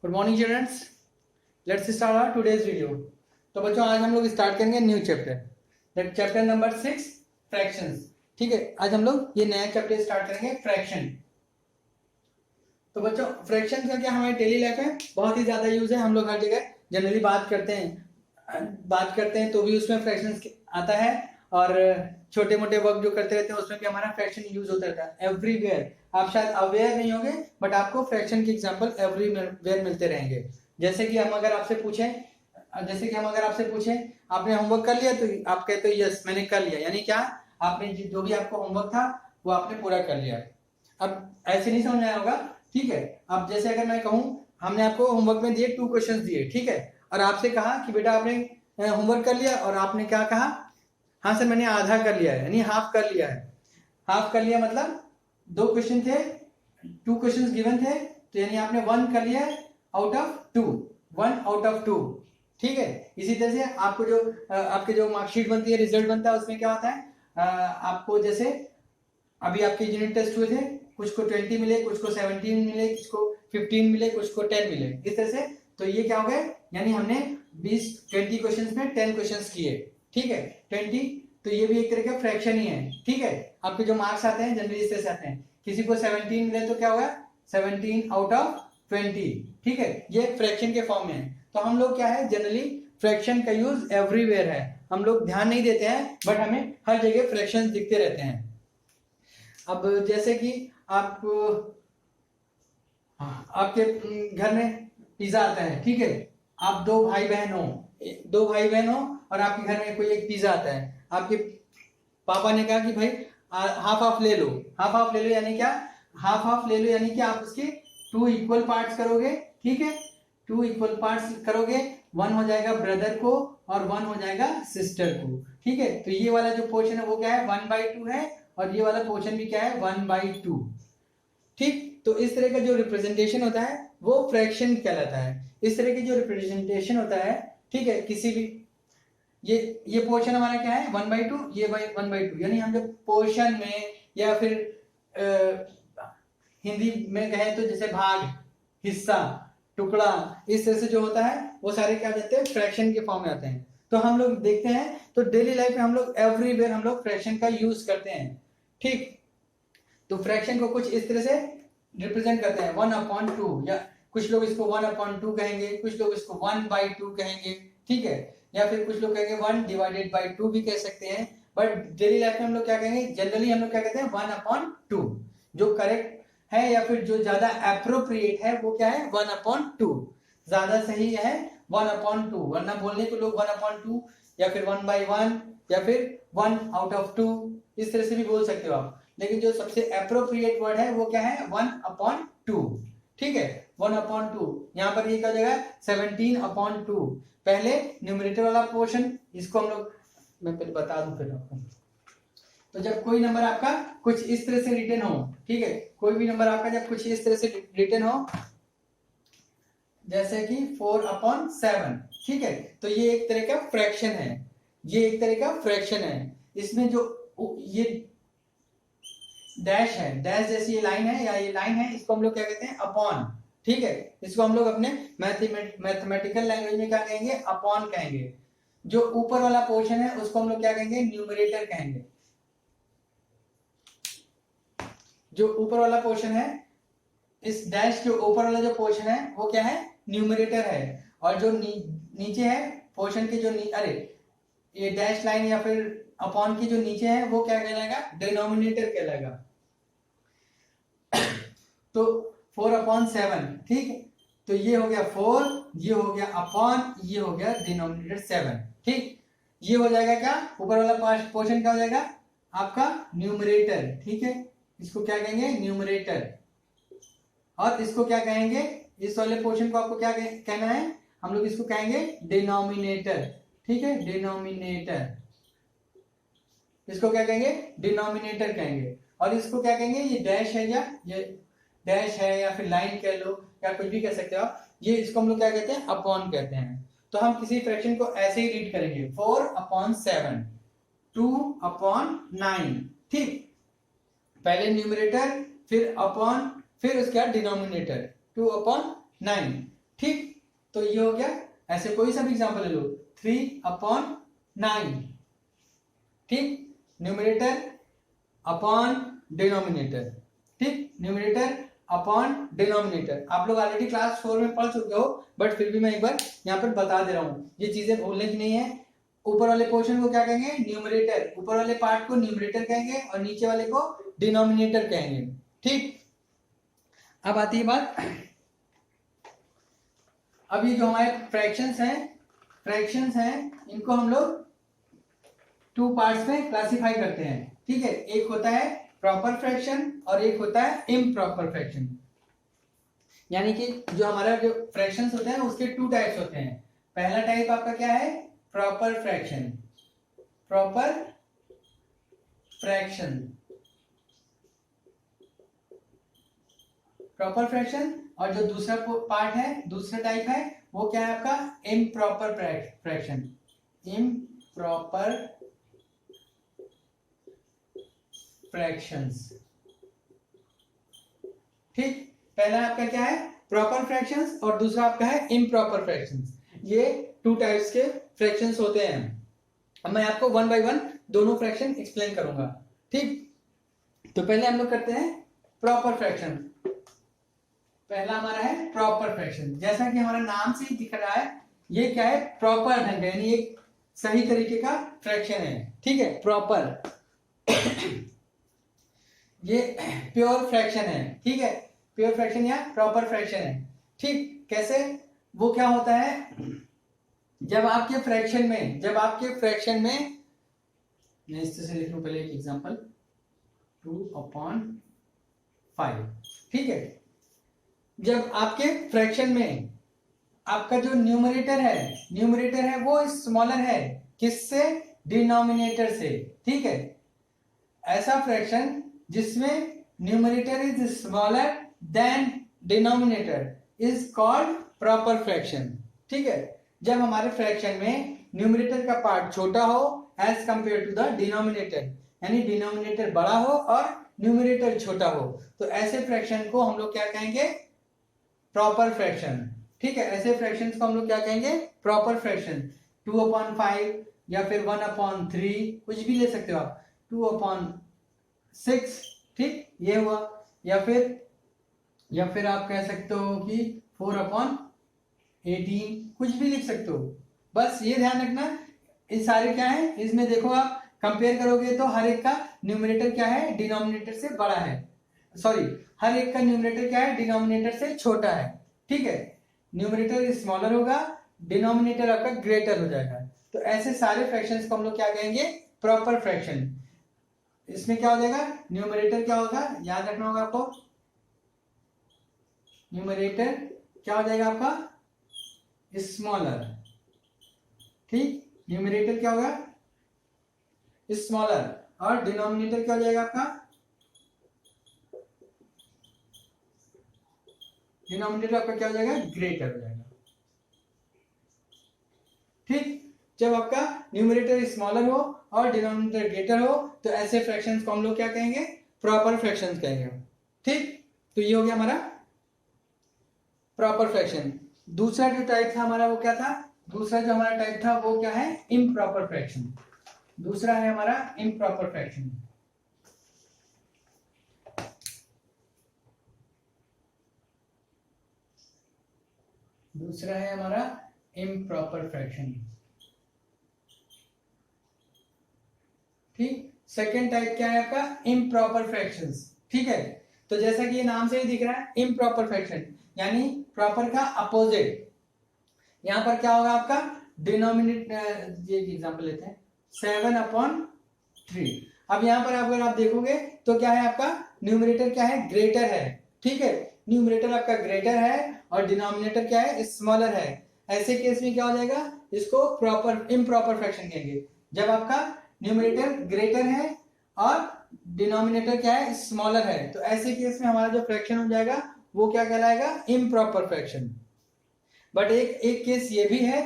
Good morning students, let's start our today's video. तो बच्चों आज हम लोग स्टार्ट करेंगे new chapter, that chapter number 6 fractions. ठीक है, आज हम लोग ये नया चैप्टर स्टार्ट करेंगे फ्रैक्शन। तो बच्चों फ्रैक्शन का क्या हमारी डेली लाइफ में बहुत ही ज्यादा यूज है। हम लोग हर जगह जनरली बात करते हैं तो भी उसमें फ्रैक्शन आता है, और छोटे मोटे वर्क जो करते रहते हैं उसमें भी हमारा फ्रैक्शन यूज होता रहता है एवरीवेयर। आप शायद अवेयर नहीं होंगे बट आपको फ्रैक्शन के एग्जांपल एवरीवेयर मिलते रहेंगे। जैसे कि हम अगर आपसे पूछें आपने होमवर्क कर लिया, तो आप कहते हो यस मैंने कर लिया, यानी क्या आपने जो भी आपको होमवर्क था वो आपने पूरा कर लिया। अब ऐसे नहीं समझ आया होगा, ठीक है। अब जैसे अगर मैं कहूं हमने आपको होमवर्क में दिए 2 क्वेश्चंस दिए, ठीक है, और आपसे कहा कि बेटा आपने होमवर्क कर लिया, और आपने क्या कहा, हाँ सर मैंने आधा कर लिया है, यानी हाफ कर लिया है। हाफ कर लिया मतलब 2 क्वेश्चन थे, 2 क्वेश्चंस गिवन थे, तो यानी आपने 1 कर लिया आउट ऑफ 2, 1 आउट ऑफ 2। ठीक है, इसी तरह से आपको जो आपके जो मार्कशीट बनती है, रिजल्ट बनता है, उसमें क्या होता है, आपको जैसे अभी आपके यूनिट टेस्ट हुए थे, कुछ को 20 मिले, कुछ को 17 मिले, कुछ को 15 मिले, कुछ को 10 मिले, इस तरह से। तो ये क्या हो गए, यानी हमने 20 क्वेश्चंस में 10 क्वेश्चंस किए, ठीक है, 20। तो ये भी एक तरह का फ्रैक्शन ही है, ठीक है। आपके जो मार्क्स आते हैं जनरली इस तरह से आते हैं, किसी को 17 मिले तो क्या होगा 17 आउट ऑफ 20, ठीक है, ये फ्रैक्शन के फॉर्म में है। तो हम लोग क्या है जनरली फ्रैक्शन का यूज एवरीवेयर है, हम लोग ध्यान नहीं देते हैं बट हमें हर जगह फ्रैक्शन दिखते रहते हैं। अब जैसे कि आप आपके घर में पिज्जा आता है, ठीक है, आप 2 भाई बहन हो और आपके घर में कोई एक पिज्जा आता है। आपके पापा ने कहा कि भाई हाफ हाफ ले लो, हाफ हाफ ले लो, यानी क्या, हाफ हाफ ले लो यानी कि आप उसके 2 इक्वल पार्ट्स करोगे, ठीक है, 2 इक्वल पार्ट्स करोगे, 1 हो जाएगा ब्रदर को और 1 हो जाएगा सिस्टर को, ठीक है। तो ये वाला जो पोर्शन है वो क्या है 1/2 है, और ये वाला पोर्शन भी क्या है 1/2, ठीक। तो इस तरह का जो रिप्रेजेंटेशन होता है वो फ्रैक्शन कहलाता है। इस तरह की जो रिप्रेजेंटेशन होता है, ठीक है, किसी भी ये पोर्शन हमारा क्या है 1/2, ये 1/2, यानी हम जब पोर्शन में या फिर हिंदी में कहें तो जैसे भाग, हिस्सा, टुकड़ा, इस तरह से जो होता है वो सारे क्या जाते हैं फ्रैक्शन के फॉर्म में आते हैं। तो हम लोग देखते हैं तो डेली लाइफ में हम लोग एवरीवेयर हम लोग फ्रैक्शन का यूज करते हैं, ठीक। तो फ्रैक्शन को कुछ इस तरह से रिप्रेजेंट करते हैं 1/2, या कुछ लोग इसको 1/2 कहेंगे, कुछ लोग इसको 1/2 कहेंगे, ठीक है, या फिर कुछ लोग कहेंगे 1/2 भी कह सकते हैं। बट डेली लाइफ में हम लोग क्या कहेंगे, जनरली हम लोग क्या कहते हैं 1/2। जो करेक्ट है या फिर जो ज्यादा अप्रोप्रिएट है वो क्या है 1/2, ज्यादा सही है 1/2, वरना बोलने को लोग 1/2 या फिर 1/1 या फिर 1/2 इस तरह से भी बोल सकते हो आप, लेकिन जो सबसे अप्रोप्रिएट वर्ड है वो क्या है 1/2, ठीक है, 1/2। यहाँ पर ये क्या हो जाएगा 17/2। पहले न्यूमरेटर वाला पोर्शन, इसको हम लोग मैं पहले बता दूं फिर आपको। तो जब कोई नंबर आपका कुछ इस तरह से रिटर्न हो, ठीक है, कोई भी नंबर आपका जब कुछ इस तरह से रिटर्न हो, जैसे कि 4/7, ठीक है, तो ये एक तरह का फ्रैक्शन है, ये एक तरह का फ्रैक्शन है। इसमें जो ये डैश है, डैश जैसी ये लाइन है या ये लाइन है, इसको हम लोग क्या कहते हैं अपॉन, ठीक है, इसको हम लोग अपने मैथमेटिकल लैंग्वेज में क्या कहेंगे अपॉन कहेंगे। जो ऊपर वाला पोर्शन है उसको हम लोग क्या कहेंगे न्यूमरेटर कहेंगे। जो ऊपर वाला पोर्शन है, इस डैश के ऊपर वाला जो पोर्शन है वो क्या है न्यूमरेटर है, और जो नीचे है पोर्शन के जो अरे ये डैश लाइन या फिर अपॉन की जो नीचे है वो क्या कहलाएगा डिनोमिनेटर कहलाएगा। तो 4/7, ठीक है, तो ये हो गया 4, ये हो गया अपॉन, ये हो गया डिनोमिनेटर 7, ठीक। ये हो जाएगा क्या ऊपर वाला पोर्शन क्या हो जाएगा आपका न्यूमरेटर, ठीक है, इसको क्या कहेंगे न्यूमरेटर। और इसको क्या कहेंगे, इस वाले पोर्शन को आपको क्या कहना है, हम लोग इसको कहेंगे डिनोमिनेटर, ठीक है, डिनोमिनेटर, इसको क्या कहेंगे डिनोमिनेटर कहेंगे। और इसको क्या कहेंगे, ये डैश है या ये डैश है या फिर लाइन कह लो या कुछ भी कह सकते हो, ये इसको हम लोग क्या कहते हैं अपॉन कहते हैं। तो हम किसी फ्रैक्शन को ऐसे ही रीड करेंगे 4/7, 2/9, ठीक, पहले न्यूमरेटर फिर अपॉन फिर उसके बाद डिनोमिनेटर 2/9। ठीक, तो ये हो गया। ऐसे कोई सा भी एग्जांपल ले लो, 3/9, ठीक, न्यूमरेटर अपॉन डिनोमिनेटर, ठीक, न्यूमरेटर अपॉन डिनोमिनेटर। आप लोग ऑलरेडी क्लास 4 में पढ़ चुके हो, बट फिर भी मैं एक बार यहाँ पर बता दे रहा हूँ, ये चीजें भूलने की नहीं है। ऊपर वाले पोर्शन को क्या कहेंगे, न्यूमरेटर, ऊपर वाले पार्ट को न्यूमरेटर कहेंगे और नीचे वाले को डिनोमिनेटर कहेंगे, ठीक। अब आती है बात, अब ये जो हमारे फ्रैक्शंस हैं, इनको हम लोग 2 पार्ट्स में क्लासिफाई करते हैं, ठीक है। एक होता है प्रॉपर फ्रैक्शन और एक होता है इम्प्रॉपर फ्रैक्शन। यानी कि जो हमारा जो फ्रैक्शंस होते हैं उसके 2 टाइप्स होते हैं। पहला टाइप आपका क्या है, proper fraction, proper fraction, proper fraction. और जो दूसरा पार्ट है, दूसरा टाइप है, वो क्या है आपका, इम्प्रॉपर फ्रैक्शन, इम्प्रॉपर फ्रैक्शंस, ठीक। पहला आपका क्या है, प्रॉपर फ्रैक्शंस और दूसरा आपका है इम्प्रॉपर फ्रैक्शंस। ये 2 टाइप्स के फ्रैक्शंस होते हैं। अब मैं आपको 1 बाय 1 दोनों फ्रैक्शन एक्सप्लेन करूंगा, ठीक। तो पहले हम लोग करते हैं प्रॉपर फ्रैक्शन। पहला हमारा है प्रॉपर फ्रैक्शन। जैसा कि हमारा नाम से ही दिख रहा है, ये क्या है, प्रॉपर ढंग है, यानी एक सही तरीके का फ्रैक्शन है, ठीक है, प्रॉपर। ये प्योर फ्रैक्शन है, ठीक है, प्योर फ्रैक्शन या प्रॉपर फ्रैक्शन है, ठीक। कैसे, वो क्या होता है, जब आपके फ्रैक्शन में मैं इस तरह से लिख लूं, पहले एक एग्जांपल, 2/5, ठीक है। जब आपके फ्रैक्शन में आपका जो न्यूमरेटर है वो स्मॉलर है, किससे, डिनोमिनेटर से, ठीक है। ऐसा फ्रैक्शन जिसमें numerator is smaller than denominator is called proper fraction, ठीक है। जब हमारे फ्रैक्शन में न्यूमरेटर का पार्ट छोटा हो as compare to the denominator, यानी डिनोमिनेटर बड़ा हो और न्यूमरेटर छोटा हो, तो ऐसे फ्रैक्शन को हम लोग क्या कहेंगे, प्रॉपर फ्रैक्शन, ठीक है। ऐसे फ्रैक्शंस को हम लोग क्या कहेंगे, प्रॉपर फ्रैक्शन। 2/5 या फिर 1/3, कुछ भी ले सकते हो आप, 2/6, ठीक, ये हुआ। या फिर आप कह सकते हो कि 4/18, कुछ भी लिख सकते हो। बस ये ध्यान रखना, ये सारे क्या है, इसमें देखो आप कंपेयर करोगे तो हर एक का न्यूमरेटर क्या है, डिनोमिनेटर से बड़ा है, सॉरी, हर एक का न्यूमरेटर क्या है, डिनोमिनेटर से छोटा है, ठीक है। न्यूमरेटर स्मॉलर होगा, डिनोमिनेटर आपका ग्रेटर हो जाएगा। तो ऐसे सारे फ्रैक्शंस को हम लोग क्या कहेंगे, प्रॉपर फ्रैक्शन। इसमें क्या हो जाएगा, न्यूमरेटर क्या होगा, याद रखना होगा आपको, न्यूमरेटर क्या हो जाएगा आपका, स्मॉलर, ठीक, न्यूमरेटर क्या होगा, स्मॉलर, और डिनोमिनेटर क्या हो जाएगा आपका, डिनोमिनेटर आपका क्या हो जाएगा, ग्रेटर हो जाएगा, ठीक। जब आपका न्यूमरेटर स्मॉलर हो और डिनोमिनेटर ग्रेटर हो, तो ऐसे फ्रैक्शंस को हम लोग क्या कहेंगे, प्रॉपर फ्रैक्शंस कहेंगे, ठीक। तो ये हो गया हमारा प्रॉपर फ्रैक्शन। दूसरा जो टाइप था हमारा वो क्या था, दूसरा जो हमारा टाइप था वो क्या है, इम्प्रॉपर फ्रैक्शन। दूसरा है हमारा इम्प्रॉपर फ्रैक्शन। दूसरा है हमारा इम्प्रॉपर फ्रैक्शन, ठीक। सेकेंड टाइप क्या है आपका, इम्प्रॉपर फ्रैक्शंस, ठीक है। तो जैसा कि ये नाम से ही दिख रहा है, इम्प्रॉपर फ्रैक्शन यानी प्रॉपर का अपोजिट। यहां पर क्या होगा आपका, डिनोमिनेटर, ये एग्जांपल लेते हैं, 7/3। अब यहां पर अगर आप देखोगे तो क्या है आपका, न्यूमरेटर क्या है, ग्रेटर है, ठीक है, न्यूमरेटर आपका ग्रेटर है और डिनोमिनेटर क्या है, स्मॉलर है। ऐसे केस में क्या हो जाएगा, इसको प्रॉपर इम्प्रॉपर फ्रैक्शन कहेंगे। जब आपका न्यूमरेटर ग्रेटर है और डिनोमिनेटर क्या है, स्मॉलर है, तो ऐसे केस में हमारा जो फ्रैक्शन हो जाएगा वो क्या कहलाएगा, इम्प्रॉपर फ्रैक्शन। बट एक केस ये भी है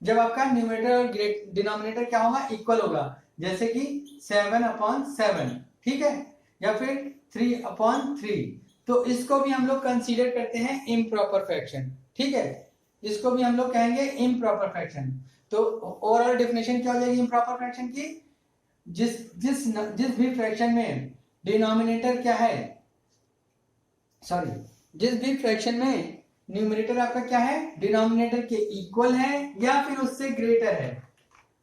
जब आपका न्यूमरेटर और डिनोमिनेटर क्या होगा, इक्वल होगा, जैसे कि 7/7, ठीक है, या फिर 3/3। तो इसको भी हम लोग कंसीडर करते हैं इम्प्रॉपर फ्रैक्शन, ठीक है, इसको भी हम लोग कहेंगे इम्प्रॉपर फ्रैक्शन। तो ओवरऑल डेफिनेशन क्या हो जाएगी इम्प्रॉपर फ्रैक्शन की, जिस जिस जिस भी फ्रैक्शन में डिनोमिनेटर क्या है, सॉरी, जिस भी फ्रैक्शन में न्यूमरेटर आपका क्या है, डिनोमिनेटर के इक्वल है या फिर उससे ग्रेटर है।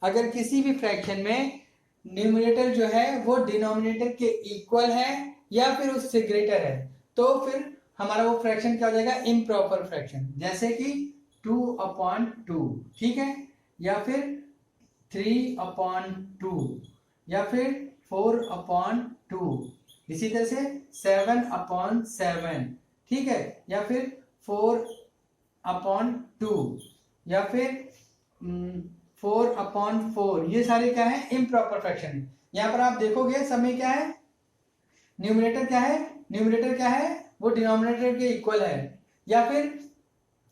अगर किसी भी फ्रैक्शन में न्यूमरेटर जो है वो डिनोमिनेटर के इक्वल है या फिर उससे ग्रेटर है, तो फिर हमारा वो फ्रैक्शन क्या हो जाएगा, इम्प्रॉपर फ्रैक्शन। जैसे कि 2/2, ठीक है, या फिर 3/2, या फिर 4/2, इसी तरह से 7/7, ठीक है, या फिर 4/2, या फिर 4/4, ये सारे क्या है, इम्प्रॉपर फ्रैक्शन। यहां पर आप देखोगे सब में क्या है, न्यूमरेटर क्या है, न्यूमरेटर क्या है, वो डिनोमिनेटर के इक्वल है या फिर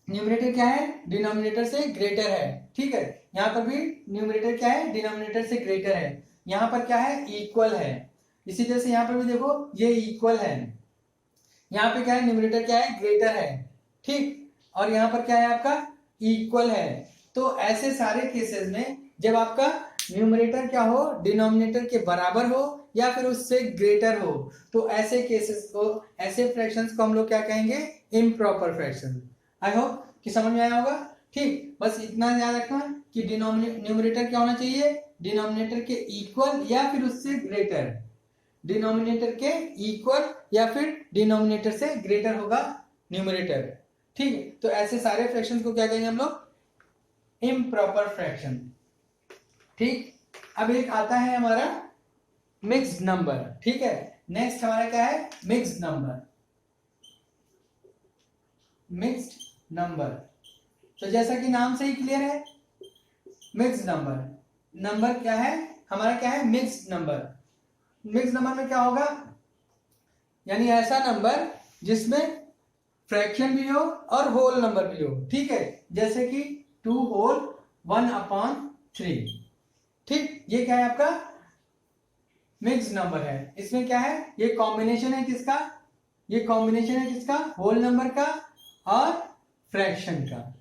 न्यूमरेटर क्या है, डिनोमिनेटर से ग्रेटर है, ठीक है। यहाँ पर भी न्यूमरेटर क्या है, डिनोमिनेटर से ग्रेटर है, यहाँ पर क्या है, इक्वल है। इसी तरह से यहाँ पर भी देखो ये इक्वल है, यहाँ पे क्या है, न्यूमरेटर क्या है, ग्रेटर है, ठीक, और यहाँ पर क्या है आपका, इक्वल है। तो ऐसे सारे केसेस में जब आपका न्यूमरेटर क्या हो, डिनोमिनेटर के बराबर हो या फिर उससे ग्रेटर हो, तो ऐसे केसेस को, ऐसे फ्रैक्शंस को हम लोग क्या कहेंगे, इम्प्रॉपर फ्रैक्शन। आई होप कि समझ में आया होगा, ठीक। बस इतना याद रखना कि न्यूमरेटर क्या होना चाहिए, डिनोमिनेटर के इक्वल या फिर उससे ग्रेटर, डिनोमिनेटर के इक्वल या फिर डिनोमिनेटर से ग्रेटर होगा न्यूमरेटर, ठीक है। तो ऐसे सारे फ्रैक्शंस को क्या कहेंगे हम लोग, इम्प्रॉपर फ्रैक्शन, ठीक। अब एक आता है हमारा मिक्स्ड नंबर, ठीक है। नेक्स्ट हमारा क्या है, मिक्स्ड नंबर, मिक्स्ड नंबर। तो जैसा कि नाम से ही क्लियर है, मिक्स्ड नंबर, नंबर क्या है हमारा, क्या है, मिक्स्ड नंबर। मिक्स्ड नंबर में क्या होगा, यानी ऐसा नंबर जिसमें फ्रैक्शन भी हो और होल नंबर भी हो, ठीक है। जैसे कि 2 होल 1/3, ठीक, ये क्या है आपका मिक्स्ड नंबर है। इसमें क्या है, ये कॉम्बिनेशन है किसका, ये कॉम्बिनेशन है किसका, होल नंबर का और फ्रैक्शन का।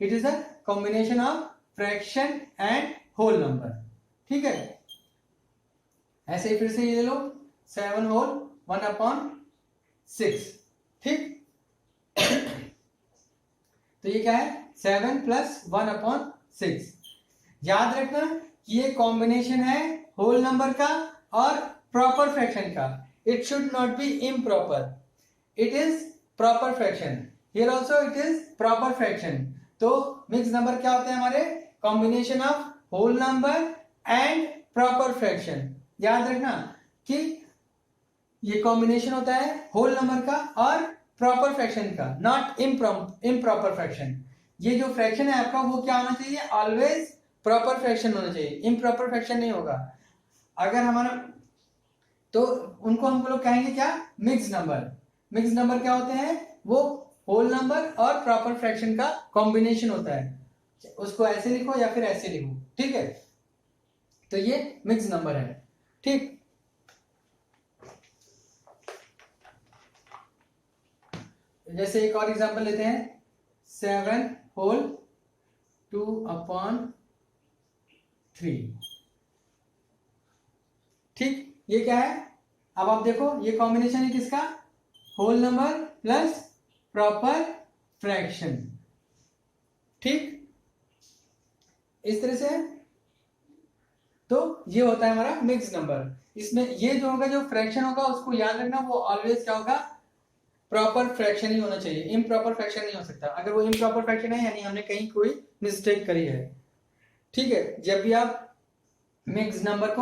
It is a combination of fraction and whole number, ठीक है। ऐसे ही फिर से ये ले लो 7 होल 1/6, ठीक। तो ये क्या है, 7 + 1/6। याद रखना कि ये कॉम्बिनेशन है होल नंबर का और प्रॉपर फ्रैक्शन का। It should not be improper, it is proper fraction. Here also it is proper fraction. तो मिक्स नंबर क्या होते हैं हमारे, combination of whole number and proper fraction. याद रखना कि ये कॉम्बिनेशन होता है होल नंबर का और प्रॉपर फ्रैक्शन का, नॉट इम्प्रॉपर फ्रैक्शन। ये जो फ्रैक्शन है आपका वो क्या होना चाहिए, ऑलवेज प्रॉपर फ्रैक्शन होना चाहिए, इम्प्रॉपर फ्रैक्शन नहीं होगा। अगर हमारा, तो उनको हम लोग कहेंगे क्या, मिक्स नंबर। मिक्स नंबर क्या होते हैं, वो होल नंबर और प्रॉपर फ्रैक्शन का कॉम्बिनेशन होता है। उसको ऐसे लिखो या फिर ऐसे लिखो, ठीक है। तो ये मिक्स नंबर है, ठीक। जैसे एक और एग्जांपल लेते हैं, 7 होल 2/3, ठीक। ये क्या है, अब आप देखो ये कॉम्बिनेशन है किसका, whole number plus proper fraction, ठीक, इस तरह से। तो ये होता है हमारा मिक्स नंबर। इसमें ये जो होगा, जो फ्रैक्शन होगा उसको याद रखना, वो ऑलवेज क्या होगा, प्रॉपर फ्रैक्शन ही होना चाहिए, इम्प्रॉपर फ्रैक्शन नहीं हो सकता। अगर वो इम्प्रॉपर फ्रैक्शन है यानी हमने कहीं कोई मिस्टेक करी है, ठीक है। जब भी आप मिक्स नंबर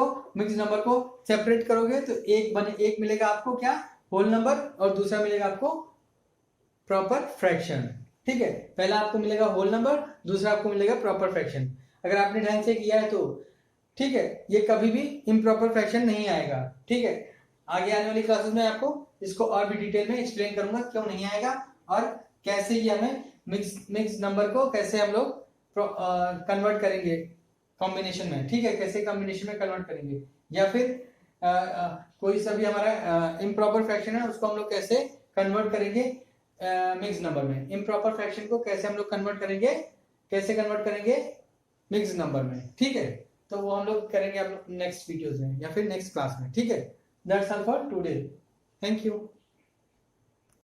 को सेपरेट करोगे तो एक मिलेगा आपको क्या, होल नंबर, और दूसरा मिलेगा आपको प्रॉपर फ्रैक्शन, ठीक है। पहला आपको मिलेगा होल नंबर, दूसरा आपको मिलेगा प्रॉपर फ्रैक्शन। अगर आपने ढंग से किया है तो ठीक है, ये कभी भी इम्प्रॉपर फ्रैक्शन नहीं आएगा, ठीक है। आगे आने वाली क्लासेस में आपको इसको और भी डिटेल में एक्सप्लेन करूंगा क्यों नहीं आएगा और कैसे ये हमें मिक्स नंबर को कैसे हम लोग कन्वर्ट करेंगे कॉम्बिनेशन में, ठीक है, कैसे कॉम्बिनेशन में कन्वर्ट करेंगे, या फिर कोई सा भी हमारा इम्प्रॉपर फ्रैक्शन है उसको हम लोग कैसे कन्वर्ट करेंगे मिक्स नंबर में। इम्प्रॉपर फ्रैक्शन को कैसे हम लोग कन्वर्ट करेंगे, कैसे कन्वर्ट करेंगे मिक्स नंबर में, ठीक है। तो वो हम लोग करेंगे आप लोग नेक्स्ट वीडियोज में या फिर नेक्स्ट क्लास में, ठीक है। That's all for today, thank you.